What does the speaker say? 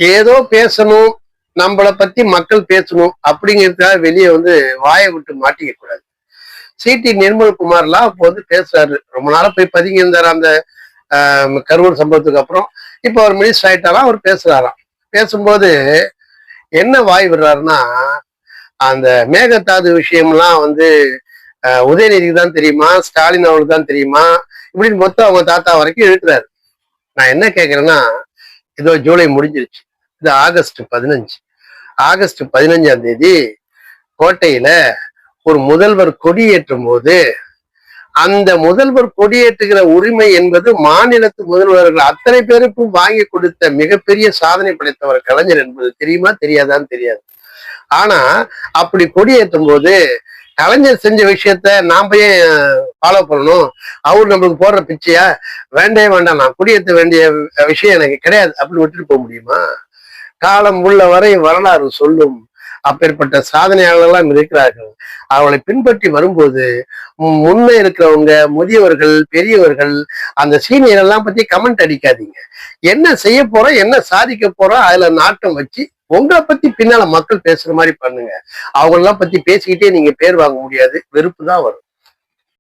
ஏதோ பேசணும், நம்மளை பத்தி மக்கள் பேசணும் அப்படிங்கிறதுக்காக வெளியே வாயை விட்டு மாட்டிக்க கூடாது. சிடி நிர்மல்குமார்லாம் அப்போ பேசுறாரு. ரொம்ப நாளா போய் பதுங்கி இருந்தாரு அந்த கரூர் சம்பவத்துக்கு அப்புறம். இப்ப அவர் மினிஸ்டர் ஆயிட்டாராம், அவர் பேசுறாராம். பேசும்போது என்ன வாய் விடுறாருன்னா, அந்த மேகதாது விஷயம்லாம் உதயநிதிக்கு தான் தெரியுமா, ஸ்டாலின் அவருக்கு தான் தெரியுமா, இப்படின்னு மொத்தம் அவங்க தாத்தா வரைக்கும் இழுக்கிறாரு. நான் என்ன கேட்கிறேன்னா, இதோ ஜூலை முடிஞ்சிருச்சு, இது ஆகஸ்ட் 15. ஆகஸ்ட் 15ஆம் தேதி கோட்டையில ஒரு முதல்வர் கொடியேற்றும் போது, அந்த முதல்வர் கொடியேற்றுகிற உரிமை என்பது மாநிலத்து முதல்வர்கள் அத்தனை பேருக்கும் வாங்கி கொடுத்த மிகப்பெரிய சாதனை படைத்தவர் கலைஞர் என்பது தெரியுமா தெரியாதான்னு தெரியாது. ஆனா அப்படி கொடியேற்றும் போது கலைஞர் செஞ்ச விஷயத்த நாம ஏன் ஃபாலோ பண்ணணும்? அவர் நம்மளுக்கு போடுற பிச்சையா? வேண்டே வேண்டாம், நான் குடியேற்ற வேண்டிய விஷயம் எனக்கு கிடையாது அப்படின்னு விட்டுட்டு போக முடியுமா? காலம் உள்ள வரை வரலாறு சொல்லும். அப்பேற்பட்ட சாதனையாளர்கள்லாம் இருக்கிறார்கள். அவளை பின்பற்றி வரும்போது முன்னே இருக்கிறவங்க, முதியவர்கள், பெரியவர்கள், அந்த சீனியர் எல்லாம் பத்தி கமெண்ட் அடிக்காதீங்க. என்ன செய்ய போறோம், என்ன சாதிக்க போறோம், அதுல நாட்டம் வச்சு உங்களை பத்தி பின்னால மக்கள் பேசுற மாதிரி பண்ணுங்க. அவங்களெல்லாம் பத்தி பேசிக்கிட்டே நீங்க பேர் வாங்க முடியாது, வெறுப்பு தான் வரும்.